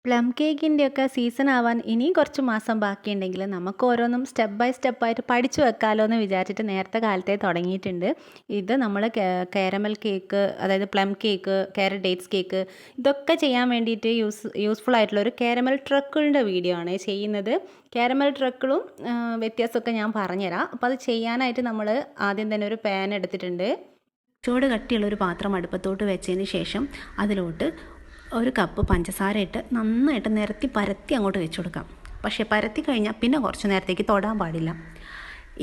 Plum കേക്കിൻ്റെയൊക്കെ season ആവാൻ ഇനിയും കുറച്ച് മാസം ബാക്കിയുണ്ടെങ്കിൽ നമുക്ക് ഓരോന്നും സ്റ്റെപ്പ് ബൈ സ്റ്റെപ്പായിട്ട് പഠിച്ചു വെക്കാമല്ലോ എന്ന് വിചാരിച്ചിട്ട് നേരത്തെ കാലത്തെ തുടങ്ങിയിട്ടുണ്ട്. ഇത് നമ്മൾ കാരമൽ കേക്ക്, അതായത് plum cake, carrot dates cake, ഇതൊക്കെ ചെയ്യാൻ വേണ്ടിയിട്ട് യൂസ്ഫുൾ ആയിട്ടുള്ള ഒരു കാരമൽ ട്രക്കിളിൻ്റെ വീഡിയോ ആണ് ചെയ്യുന്നത്. കാരമൽ ട്രക്കിളും വ്യത്യാസമൊക്കെ ഞാൻ പറഞ്ഞുതരാം. അപ്പോൾ അത് ചെയ്യാനായിട്ട് നമ്മൾ ആദ്യം തന്നെ ഒരു പാൻ എടുത്തിട്ടുണ്ട്. ചൂട് കട്ടിയുള്ളൊരു പാത്രം അടുപ്പത്തോട്ട് വെച്ചതിന് ശേഷം അതിലോട്ട് ഒരു കപ്പ് പഞ്ചസാര ഇട്ട് നന്നായിട്ട് നിരത്തി പരത്തി അങ്ങോട്ട് വെച്ച് കൊടുക്കാം. പക്ഷേ പരത്തി കഴിഞ്ഞാൽ പിന്നെ കുറച്ച് നേരത്തേക്ക് തൊടാൻ പാടില്ല.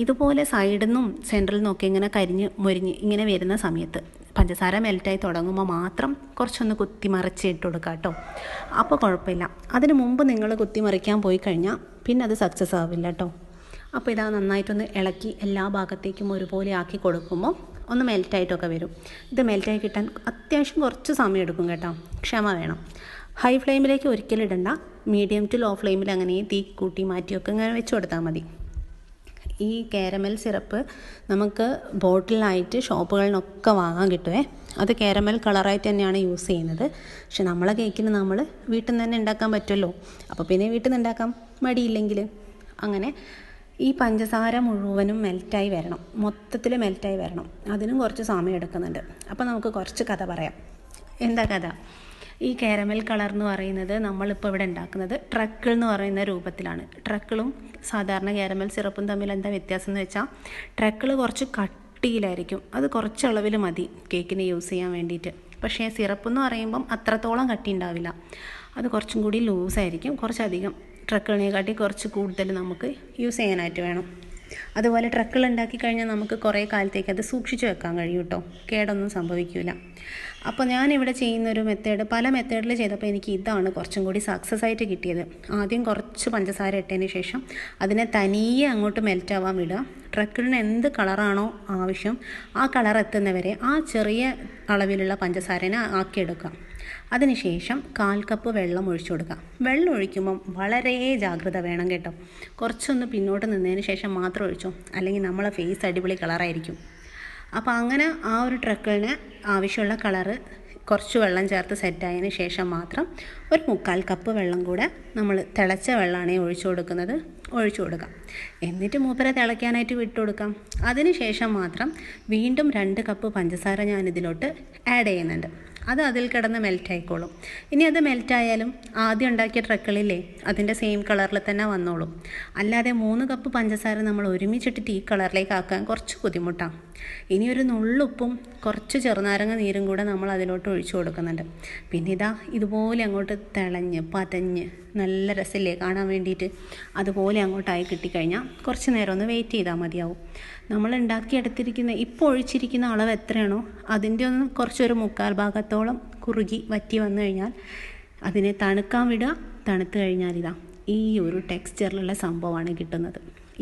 ഇതുപോലെ സൈഡിൽ നിന്നും സെൻട്രലിൽ നിന്നൊക്കെ ഇങ്ങനെ കരിഞ്ഞ് മൊരിഞ്ഞ് ഇങ്ങനെ വരുന്ന സമയത്ത് പഞ്ചസാര മെൽറ്റായി തുടങ്ങുമ്പോൾ മാത്രം കുറച്ചൊന്ന് കുത്തി മറിച്ച് ഇട്ട് കൊടുക്കുക കേട്ടോ. അപ്പോൾ കുഴപ്പമില്ല. അതിന് മുമ്പ് നിങ്ങൾ കുത്തി മറിക്കാൻ പോയി കഴിഞ്ഞാൽ പിന്നെ അത് സക്സസ് ആവില്ല കേട്ടോ. അപ്പോൾ ഇതാ നന്നായിട്ടൊന്ന് ഇളക്കി എല്ലാ ഭാഗത്തേക്കും ഒരുപോലെ ആക്കി കൊടുക്കുമ്പോൾ ഒന്ന് മെൽറ്റായിട്ടൊക്കെ വരും. ഇത് മെൽറ്റായി കിട്ടാൻ അത്യാവശ്യം കുറച്ച് സമയം എടുക്കും കേട്ടോ, ക്ഷമ വേണം. ഹൈ ഫ്ലെയിമിലേക്ക് ഒരിക്കലും ഇടണ്ട, മീഡിയം ടു ലോ ഫ്ലെയിമിൽ അങ്ങനെ തീ കൂട്ടി മാറ്റിയൊക്കെ ഇങ്ങനെ വെച്ച് കൊടുത്താൽ മതി. ഈ കാരമൽ സിറപ്പ് നമുക്ക് ബോട്ടിലായിട്ട് ഷോപ്പുകളിലൊക്കെ വാങ്ങാൻ കിട്ടുമേ. അത് കാരമൽ കളറായിട്ട് തന്നെയാണ് യൂസ് ചെയ്യുന്നത്. പക്ഷെ നമ്മളെ കേക്കിന് നമ്മൾ വീട്ടിൽ നിന്ന് തന്നെ ഉണ്ടാക്കാൻ പറ്റുമല്ലോ. അപ്പോൾ പിന്നെ വീട്ടിൽ നിന്ന് ഉണ്ടാക്കാം മടിയില്ലെങ്കിൽ. അങ്ങനെ ഈ പഞ്ചസാര മുഴുവനും മെൽറ്റായി വരണം, മൊത്തത്തിൽ മെൽറ്റായി വരണം. അതിനും കുറച്ച് സമയം എടുക്കുന്നുണ്ട്. അപ്പോൾ നമുക്ക് കുറച്ച് കഥ പറയാം. എന്താ കഥ? ഈ കാരമൽ കളർ എന്ന് പറയുന്നത് നമ്മളിപ്പോൾ ഇവിടെ ഉണ്ടാക്കുന്നത് ട്രക്കിൾ എന്ന് പറയുന്ന രൂപത്തിലാണ്. ട്രക്കിളും സാധാരണ കാരമൽ സിറപ്പും തമ്മിൽ എന്താ വ്യത്യാസം എന്ന് വെച്ചാൽ, ട്രക്കിൾ കുറച്ച് കട്ടിയിലായിരിക്കും. അത് കുറച്ച് അളവിൽ മതി കേക്കിന് യൂസ് ചെയ്യാൻ വേണ്ടിയിട്ട്. പക്ഷേ സിറപ്പ് എന്ന് പറയുമ്പം അത്രത്തോളം കട്ടി ഉണ്ടാവില്ല. അത് കുറച്ചും കൂടി ലൂസായിരിക്കും. കുറച്ചധികം ട്രക്കിളിനെക്കാട്ടി കുറച്ച് കൂടുതൽ നമുക്ക് യൂസ് ചെയ്യാനായിട്ട് വേണം. അതുപോലെ ട്രക്കിൾ ഉണ്ടാക്കി കഴിഞ്ഞാൽ നമുക്ക് കുറേ കാലത്തേക്ക് അത് സൂക്ഷിച്ച് വെക്കാൻ കഴിയും കേട്ടോ, കേടൊന്നും സംഭവിക്കില്ല. അപ്പോൾ ഞാനിവിടെ ചെയ്യുന്നൊരു മെത്തേഡ്, പല മെത്തേഡിൽ ചെയ്തപ്പോൾ എനിക്ക് ഇതാണ് കുറച്ചും കൂടി സക്സസ് ആയിട്ട് കിട്ടിയത്. ആദ്യം കുറച്ച് പഞ്ചസാര ഇട്ടതിന് ശേഷം അതിനെ തനിയെ അങ്ങോട്ട് മെൽറ്റാവാൻ വിടുക. ട്രക്കിളിന് എന്ത് കളറാണോ ആവശ്യം ആ കളർ എത്തുന്നവരെ ആ ചെറിയ അളവിലുള്ള പഞ്ചസാരനെ ആക്കിയെടുക്കാം. അതിനുശേഷം 1/4 കപ്പ് വെള്ളം ഒഴിച്ചു കൊടുക്കാം. വെള്ളം ഒഴിക്കുമ്പം വളരെ ജാഗ്രത വേണം കേട്ടോ. കുറച്ചൊന്ന് പിന്നോട്ട് നിന്നതിന് ശേഷം മാത്രം ഒഴിച്ചോ, അല്ലെങ്കിൽ നമ്മളെ ഫേസ് അടിപൊളി കളറായിരിക്കും. അപ്പോൾ അങ്ങനെ ആ ഒരു ട്രക്കിളിന് ആവശ്യമുള്ള കളറ് കുറച്ച് വെള്ളം ചേർത്ത് സെറ്റായതിന് ശേഷം മാത്രം ഒരു 3/4 കപ്പ് വെള്ളം കൂടെ നമ്മൾ തിളച്ച വെള്ളമാണ് ഒഴിച്ചു കൊടുക്കാം. എന്നിട്ട് മൂപ്പരെ തിളയ്ക്കാനായിട്ട് വിട്ടു കൊടുക്കാം. അതിന് ശേഷം മാത്രം വീണ്ടും 2 കപ്പ് പഞ്ചസാര ഞാനിതിലോട്ട് ആഡ് ചെയ്യുന്നുണ്ട്. അത് അതിൽ കിടന്ന് മെൽറ്റായിക്കോളും. ഇനി അത് മെൽറ്റായാലും ആദ്യം ഉണ്ടാക്കിയ ട്രക്കിളില്ലേ അതിൻ്റെ സെയിം കളറിൽ തന്നെ വന്നോളും. അല്ലാതെ 3 കപ്പ് പഞ്ചസാര നമ്മൾ ഒരുമിച്ചിട്ടിട്ട് ഈ കളറിലേക്ക് ആക്കാൻ കുറച്ച് ബുദ്ധിമുട്ടാണ്. ഇനി ഒരു നുള്ളുപ്പും കുറച്ച് ചെറുനാരങ്ങ നീരും കൂടെ നമ്മൾ അതിലോട്ട് ഒഴിച്ചു കൊടുക്കുന്നുണ്ട്. പിന്നെ ഇതാ ഇതുപോലെ അങ്ങോട്ട് തിളഞ്ഞ് പതഞ്ഞ് നല്ല രസമില്ലേ കാണാൻ വേണ്ടിയിട്ട്. അതുപോലെ അങ്ങോട്ടായി കിട്ടിക്കഴിഞ്ഞാൽ കുറച്ച് നേരം ഒന്ന് വെയിറ്റ് ചെയ്താൽ മതിയാവും. നമ്മൾ ഉണ്ടാക്കിയെടുത്തിരിക്കുന്ന ഇപ്പോൾ ഒഴിച്ചിരിക്കുന്ന അളവ് എത്രയാണോ അതിൻ്റെ ഒന്ന് കുറച്ചൊരു 3/4 ഭാഗത്തോളം കുറുകി വറ്റി വന്നു കഴിഞ്ഞാൽ അതിനെ തണുക്കാൻ വിടുക. തണുത്ത് കഴിഞ്ഞാൽ ഇതാ ഈ ഒരു ടെക്സ്ചറിലുള്ള സംഭവമാണ് കിട്ടുന്നത്.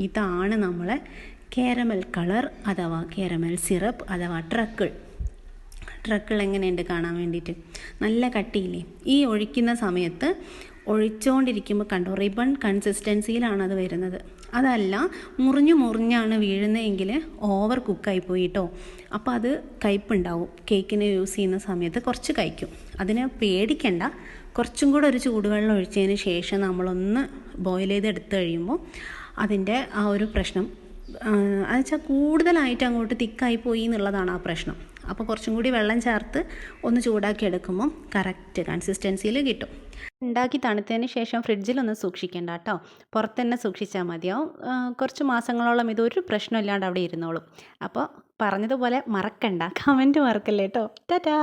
ഇതാണ് നമ്മളെ കാരമൽ കളർ അഥവാ കാരമൽ സിറപ്പ് അഥവാ ട്രക്കിൾ എങ്ങനെയുണ്ട് കാണാൻ വേണ്ടിയിട്ട്? നല്ല കട്ടിയില്ലേ? ഈ ഒഴിക്കുന്ന സമയത്ത് ഒഴിച്ചുകൊണ്ടിരിക്കുമ്പോൾ കണ്ടോ റിബൺ കൺസിസ്റ്റൻസിയിലാണ് അത് വരുന്നത്. അതല്ല മുറിഞ്ഞാണ് വീഴുന്നതെങ്കിൽ ഓവർ കുക്കായി പോയിട്ടോ. അപ്പോൾ അത് കയ്പ്പുണ്ടാവും. കേക്കിന് യൂസ് ചെയ്യുന്ന സമയത്ത് കുറച്ച് കഴിക്കും. അതിനെ പേടിക്കണ്ട. കുറച്ചും കൂടെ ഒരു ചൂടുവെള്ളം ഒഴിച്ചതിന് ശേഷം നമ്മളൊന്ന് ബോയിൽ ചെയ്തെടുത്ത് കഴിയുമ്പോൾ അതിൻ്റെ ആ ഒരു പ്രശ്നം എന്നുവെച്ചാൽ കൂടുതലായിട്ട് അങ്ങോട്ട് തിക്കായി പോയി എന്നുള്ളതാണ് ആ പ്രശ്നം. അപ്പോൾ കുറച്ചും കൂടി വെള്ളം ചേർത്ത് ഒന്ന് ചൂടാക്കി എടുക്കുമ്പം കറക്റ്റ് കൺസിസ്റ്റൻസിയിൽ കിട്ടും. ഉണ്ടാക്കി തണുത്തതിന് ശേഷം ഫ്രിഡ്ജിലൊന്നും സൂക്ഷിക്കേണ്ട കേട്ടോ, പുറത്ത് തന്നെ സൂക്ഷിച്ചാൽ മതിയാവും. കുറച്ച് മാസങ്ങളോളം ഇതൊരു പ്രശ്നമില്ലാണ്ട് അവിടെ ഇരുന്നോളും. അപ്പോൾ പറഞ്ഞതുപോലെ മറക്കണ്ട, കമൻറ്റ് മറക്കല്ലേ കേട്ടോ. ടാറ്റാ.